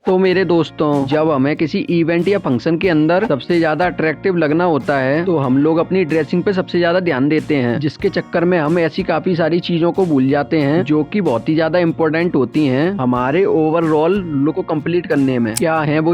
तो मेरे दोस्तों, जब हमें किसी इवेंट या फंक्शन के अंदर सबसे ज्यादा अट्रैक्टिव लगना होता है तो हम लोग अपनी ड्रेसिंग पे सबसे ज्यादा ध्यान देते हैं, जिसके चक्कर में हम ऐसी काफी सारी चीजों को भूल जाते हैं जो कि बहुत ही ज्यादा इम्पोर्टेंट होती हैं हमारे ओवरऑल लुक को कंप्लीट करने में। क्या है वो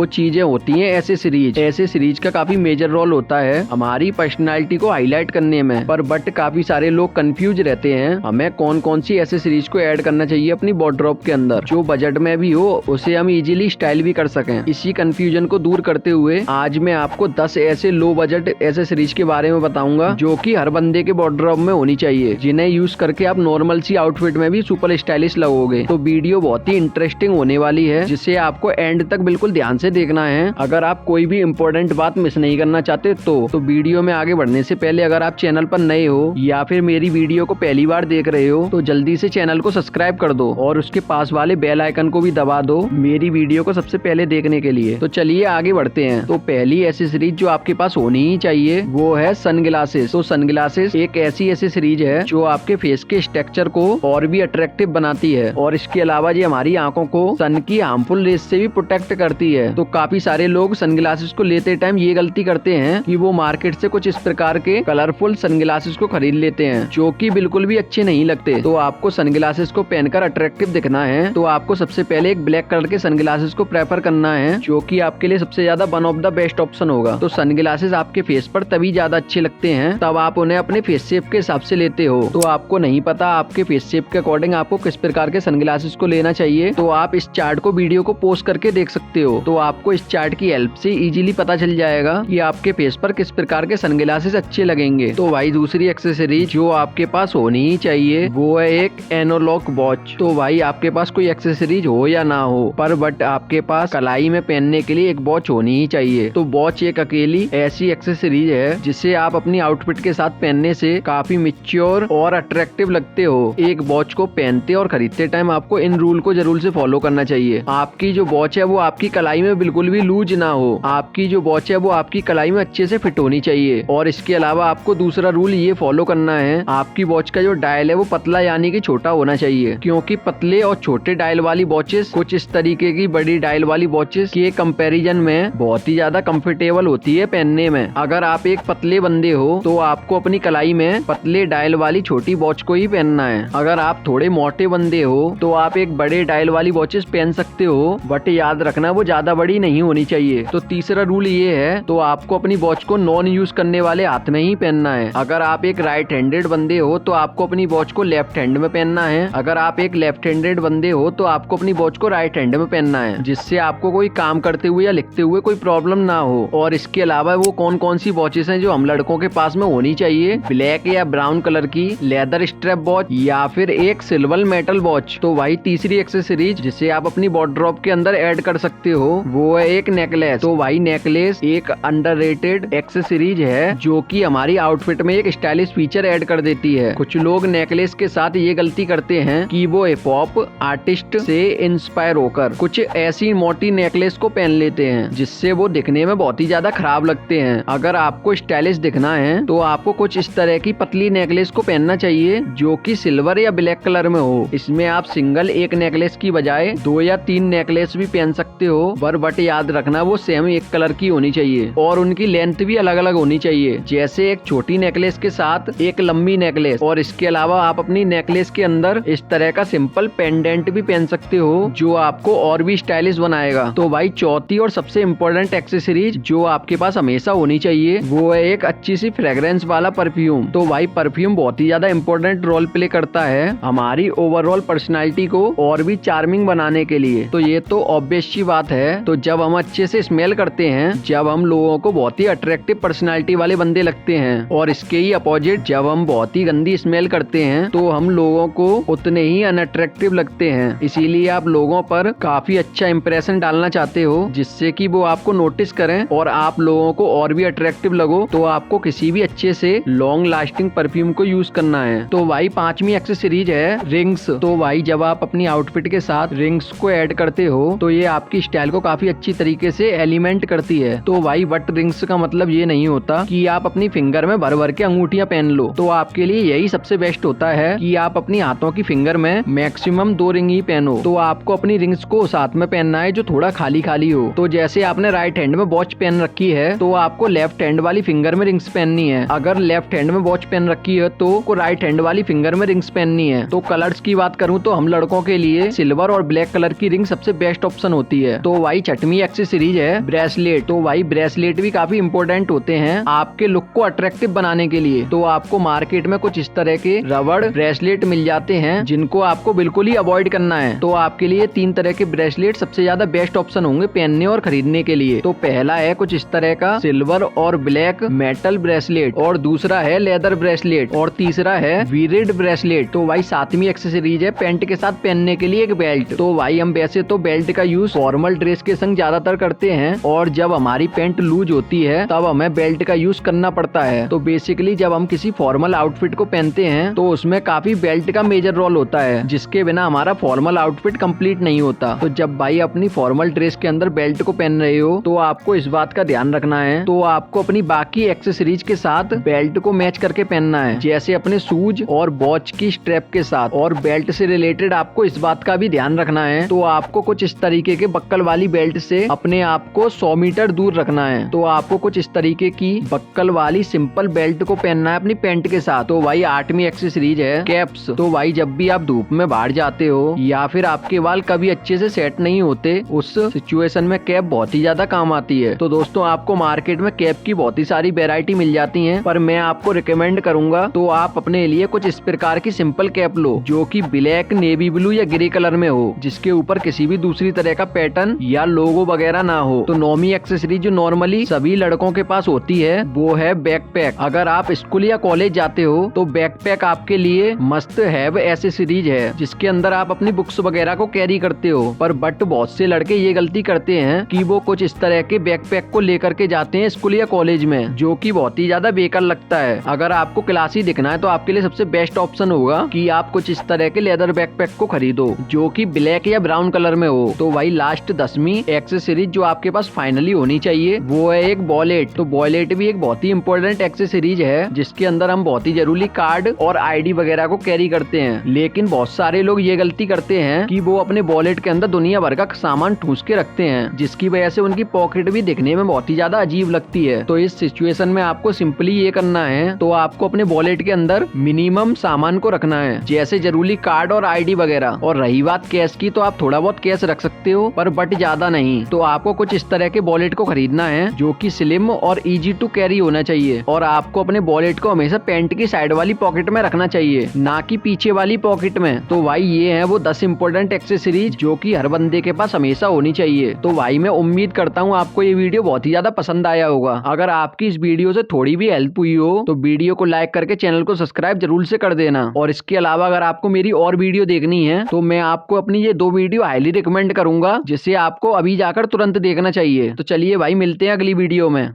चीजें होती हैं एसेसरीज। एसेसरीज का काफी मेजर रोल होता है हमारी पर्सनालिटी को हाईलाइट करने में। बट काफी सारे लोग कंफ्यूज रहते हैं हमें कौन कौन सी एसेसरीज को ऐड करना चाहिए अपनी वार्डरोब के अंदर, जो बजट में भी हो, उसे हम इजीली स्टाइल भी कर सकें। इसी कंफ्यूजन को दूर करते हुए आज मैं आपको 10 ऐसे लो बजट एसेसरीज के बारे में बताऊंगा जो कि हर बंदे के वार्डरोब में होनी चाहिए, जिन्हें यूज करके आप नॉर्मल सी आउटफिट में भी सुपर स्टाइलिश लगोगे। तो वीडियो बहुत ही इंटरेस्टिंग होने वाली है, जिसे आपको एंड तक बिल्कुल ध्यान से देखना है अगर आप कोई भी इम्पोर्टेंट बात मिस नहीं करना चाहते। तो वीडियो में आगे बढ़ने से पहले अगर आप चैनल पर नए हो या फिर मेरी वीडियो को पहली बार देख रहे हो तो जल्दी से चैनल को सब्सक्राइब कर दो और उसके पास वाले बेल आइकन को भी दबा दो मेरी वीडियो को सबसे पहले देखने के लिए। तो चलिए आगे बढ़ते हैं। तो पहली एसेसरीज जो आपके पास होनी ही चाहिए वो है सनग्लासेस। तो सनग्लासेस एक ऐसी एसेसरीज है जो आपके फेस के स्ट्रक्चर को और भी अट्रैक्टिव बनाती है और इसके अलावा ये हमारी आंखों को सन की हार्मफुल रेस से भी प्रोटेक्ट करती है। तो काफी सारे लोग सनग्लासेस को लेते टाइम ये गलती करते हैं कि वो मार्केट से कुछ इस प्रकार के कलरफुल सनग्लासेस को खरीद लेते हैं जो कि बिल्कुल भी अच्छे नहीं लगते। तो आपको सनग्लासेस को पहनकर अट्रैक्टिव दिखना है तो आपको सबसे पहले एक ब्लैक कलर के सनग्लासेस को प्रेफर करना है, जो कि आपके लिए सबसे ज्यादा one of the best option होगा। तो सनग्लासेस आपके फेस पर तभी ज्यादा अच्छे लगते हैं तब आप उन्हें अपने फेस शेप के हिसाब से लेते हो। तो आपको नहीं पता आपके फेस शेप के अकॉर्डिंग आपको किस प्रकार के सनग्लासेस को लेना चाहिए, तो आप इस चार्ट को वीडियो को पॉज करके देख सकते हो। तो आपको इस चार्ट की हेल्प से इजीली पता चल जाएगा कि आपके फेस पर किस प्रकार के सनग्लासेस अच्छे लगेंगे। तो भाई दूसरी एक्सेसरीज जो आपके पास होनी ही चाहिए वो है एक एनालॉग वॉच। तो भाई आपके पास कोई एक्सेसरीज हो या ना हो बट आपके पास कलाई में पहनने के लिए एक वॉच होनी ही चाहिए। तो वॉच एक अकेली ऐसी एक्सेसरीज है जिसे आप अपनी आउटफिट के साथ पहनने से काफी मैच्योर और अट्रैक्टिव लगते हो। एक वॉच को पहनते और खरीदते टाइम आपको इन रूल को जरूर से फॉलो करना चाहिए। आपकी जो वॉच है वो आपकी कलाई में बिल्कुल भी लूज ना हो। आपकी जो वॉच है वो आपकी कलाई में अच्छे से फिट होनी चाहिए। और इसके अलावा आपको दूसरा रूल ये फॉलो करना है, आपकी वॉच का जो डायल है वो पतला यानी कि छोटा होना चाहिए, क्योंकि पतले और छोटे डायल वाली वॉचेस कुछ इस तरीके की बड़ी डायल वाली वॉचेस के कंपैरिजन में बहुत ही ज्यादा कंफर्टेबल होती है पहनने में। अगर आप एक पतले बंदे हो तो आपको अपनी कलाई में पतले डायल वाली छोटी वॉच को ही पहनना है। अगर आप थोड़े मोटे बंदे हो तो आप एक बड़े डायल वाली वॉचेस पहन सकते हो, बट याद रखना वो ज्यादा बड़ी नहीं होनी चाहिए। तो तीसरा रूल ये है, तो आपको अपनी वॉच को नॉन यूज करने वाले हाथ में ही पहनना है। अगर आप एक राइट हैंडेड बंदे हो तो आपको अपनी वॉच को लेफ्ट हैंड में पहनना है। अगर आप एक लेफ्ट हैंडेड बंदे हो तो आपको अपनी वॉच को राइट हैंड में पहनना है, जिससे आपको कोई काम करते हुए या लिखते हुए कोई प्रॉब्लम ना हो। और इसके अलावा वो कौन कौन सी वॉचेस हैं जो हम लड़कों के पास में होनी चाहिए, ब्लैक या ब्राउन कलर की लेदर स्ट्रैप वॉच या फिर एक सिल्वर मेटल वॉच। तो वही तीसरी एक्सेसरीज जिसे आप अपनी वार्डरोब के अंदर ऐड कर सकते हो वो है एक नेकलेस। तो वही नेकलेस एक अंडररेटेड एक्सेसरीज है जो कि हमारी आउटफिट में एक स्टाइलिश फीचर ऐड कर देती है। कुछ लोग नेकलेस के साथ ये गलती करते हैं कि वो हिप हॉप आर्टिस्ट से इंस्पायर होकर कुछ ऐसी मोटी नेकलेस को पहन लेते हैं जिससे वो दिखने में बहुत ही ज्यादा खराब लगते हैं। अगर आपको स्टाइलिश दिखना है तो आपको कुछ इस तरह की पतली नेकलेस को पहनना चाहिए जो कि सिल्वर या ब्लैक कलर में हो। इसमें आप सिंगल एक नेकलेस की बजाय 2 या 3 नेकलेस भी पहन सकते हो, बट याद रखना वो सेम एक कलर की होनी चाहिए और उनकी लेंथ भी अलग अलग होनी चाहिए, जैसे एक छोटी नेकलेस के साथ एक लंबी नेकलेस। और इसके अलावा आप अपनी नेकलेस के अंदर इस तरह का सिंपल पेंडेंट भी पहन सकते हो जो आपको और भी स्टाइलिश बनाएगा। तो भाई चौथी और सबसे इम्पोर्टेंट एक्सेसरीज जो आपके पास हमेशा होनी चाहिए वो है एक अच्छी सी फ्रेग्रेंस वाला परफ्यूम। तो भाई परफ्यूम बहुत ही ज्यादा इम्पोर्टेंट रोल प्ले करता है हमारी ओवरऑल पर्सनालिटी को और भी चार्मिंग बनाने के लिए। तो ये तो ऑब्वियस सी बात है। तो जब हम अच्छे से स्मेल करते हैं, जब हम लोगों को बहुत ही अट्रैक्टिव पर्सनालिटी वाले बंदे लगते हैं, और इसके ही अपोजिट जब हम बहुत ही गंदी स्मेल करते हैं तो हम लोगों को उतने ही अनअट्रैक्टिव लगते हैं। इसीलिए आप लोगों पर काफी अच्छा इंप्रेशन डालना चाहते हो जिससे कि वो आपको नोटिस करें और आप लोगों को और भी अट्रैक्टिव लगो, तो आपको किसी भी अच्छे से लॉन्ग लास्टिंग परफ्यूम को यूज करना है। तो भाई पांचवी एक्सेसरीज है रिंग्स। तो भाई जब आप अपनी आउटफिट के साथ रिंग्स को ऐड करते हो तो ये आपकी स्टाइल को काफी अच्छी तरीके से एलिमेंट करती है। तो भाई बट रिंग्स का मतलब ये नहीं होता कि आप अपनी फिंगर में भर भर के अंगूठियां पहन लो। तो आपके लिए यही सबसे बेस्ट होता है कि आप अपनी हाथों की फिंगर में मैक्सिमम 2 रिंग ही पहनो। तो आपको अपनी रिंग्स को आपको उस हाथ में पहनना है जो थोड़ा खाली खाली हो। तो जैसे आपने राइट हैंड में वॉच पहन रखी है तो आपको लेफ्ट हैंड वाली फिंगर में रिंग्स पहननी है। अगर लेफ्ट हैंड में वॉच पहन रखी है तो राइट हैंड वाली फिंगर में रिंग्स पहननी है। तो कलर्स की बात करूँ तो हम लड़कों के लिए सिल्वर और ब्लैक कलर की रिंग सबसे बेस्ट ऑप्शन होती है। तो भाई छठवीं एक्सेसरीज है ब्रेसलेट। तो भाई ब्रेसलेट भी काफी इंपॉर्टेंट होते हैं आपके लुक को अट्रैक्टिव बनाने के लिए। तो आपको मार्केट में कुछ इस तरह के रबड़ ब्रेसलेट मिल जाते हैं जिनको आपको बिल्कुल ही अवॉइड करना है। तो आपके लिए 3 तरह के ब्रेसलेट सबसे ज्यादा बेस्ट ऑप्शन होंगे पहनने और खरीदने के लिए। तो पहला है कुछ इस तरह का सिल्वर और ब्लैक मेटल ब्रेसलेट, और दूसरा है लेदर ब्रेसलेट, और तीसरा है वीरेड ब्रेसलेट। तो भाई 7वीं एक्सेसरीज है पैंट के साथ पहनने के लिए एक बेल्ट। तो भाई हम वैसे तो बेल्ट का यूज फॉर्मल ड्रेस के संग ज्यादातर करते हैं, और जब हमारी पैंट लूज होती है तब हमें बेल्ट का यूज करना पड़ता है। तो बेसिकली जब हम किसी फॉर्मल आउटफिट को पहनते हैं तो उसमें काफी बेल्ट का मेजर रोल होता है, जिसके बिना हमारा फॉर्मल आउटफिट कंप्लीट नहीं होता। तो जब भाई अपनी फॉर्मल ड्रेस के अंदर बेल्ट को पहन रहे हो तो आपको इस बात का ध्यान रखना है। तो आपको अपनी बाकी एक्सेसरीज के साथ बेल्ट को मैच करके पहनना है, जैसे अपने शूज और वॉच की स्ट्रैप के साथ। और बेल्ट से रिलेटेड आपको इस बात का भी ध्यान रखना है। तो आपको कुछ इस तरीके के बक्कल वाली बेल्ट से अपने आप को 100 मीटर दूर रखना है। तो आपको कुछ इस तरीके की बक्कल वाली सिंपल बेल्ट को पहनना है अपनी पैंट के साथ। तो भाई 8वीं एक्सेसरीज है कैप्स। तो भाई जब भी आप धूप में बाहर जाते हो या फिर आपके बाल कभी अच्छे से सेट नहीं होते, उस सिचुएशन में कैप बहुत ही ज्यादा काम आती है। तो दोस्तों आपको मार्केट में कैप की बहुत ही सारी वेरायटी मिल जाती है, पर मैं आपको रिकमेंड करूंगा तो आप अपने लिए कुछ इस प्रकार की सिंपल कैप लो जो कि ब्लैक, नेवी ब्लू या ग्रे कलर में हो, जिसके ऊपर किसी भी दूसरी तरह का पैटर्न या लोगो वगैरह ना हो। तो 9वीं एक्सेसरी जो नॉर्मली सभी लड़कों के पास होती है वो है बैकपैक। अगर आप स्कूल या कॉलेज जाते हो तो बैकपैक आपके लिए मस्ट हैव एक्सेसरीज है, जिसके अंदर आप अपनी बुक्स वगैरह को कैरी करते हो। पर बट बहुत से लड़के ये गलती करते हैं कि वो कुछ इस तरह के बैकपैक को लेकर के जाते हैं स्कूल या कॉलेज में, जो कि बहुत ही ज्यादा बेकार लगता है। अगर आपको क्लासी दिखना है तो आपके लिए सबसे बेस्ट ऑप्शन होगा कि आप कुछ इस तरह के लेदर बैकपैक को खरीदो जो कि ब्लैक या ब्राउन कलर में हो। तो भाई लास्ट 10वीं एक्सेसरीज जो आपके पास फाइनली होनी चाहिए वो है एक वॉलेट। तो वॉलेट भी एक बहुत ही इंपॉर्टेंट एक्सेसरीज है, जिसके अंदर हम बहुत ही जरूरी कार्ड और आईडी वगैरह को कैरी करते हैं। लेकिन बहुत सारे लोग ये गलती करते हैं कि वो अपने वॉलेट के अंदर दुनिया भर का सामान ठूस के रखते हैं, जिसकी वजह से उनकी पॉकेट भी दिखने में बहुत ही ज्यादा अजीब लगती है। तो इस सिचुएशन में आपको सिंपली ये करना है, तो आपको अपने वॉलेट के अंदर मिनिमम सामान को रखना है, जैसे जरूरी कार्ड और आईडी वगैरह। और रही बात कैश की, तो आप थोड़ा बहुत कैश रख सकते हो पर बट ज्यादा नहीं। तो आपको कुछ इस तरह के वॉलेट को खरीदना है जो कि स्लिम और इजी टू कैरी होना चाहिए, और आपको अपने वॉलेट को हमेशा पैंट की साइड वाली पॉकेट में रखना चाहिए, ना कि पीछे वाली पॉकेट में। तो भाई ये है वो 10 इंपॉर्टेंट एक्सेसरीज जो कि हर बंदे के पास हमेशा होनी चाहिए। तो भाई मैं उम्मीद करता हूँ आपको ये वीडियो बहुत ही ज्यादा पसंद आया होगा। अगर आपकी इस वीडियो से थोड़ी भी हेल्प हुई हो तो वीडियो को लाइक करके चैनल को सब्सक्राइब जरूर से कर देना। और इसके अलावा अगर आपको मेरी और वीडियो देखनी है तो मैं आपको अपनी ये 2 वीडियो हाईली रिकमेंड करूंगा, जिसे आपको अभी जाकर तुरंत देखना चाहिए। तो चलिए भाई मिलते हैं अगली वीडियो में।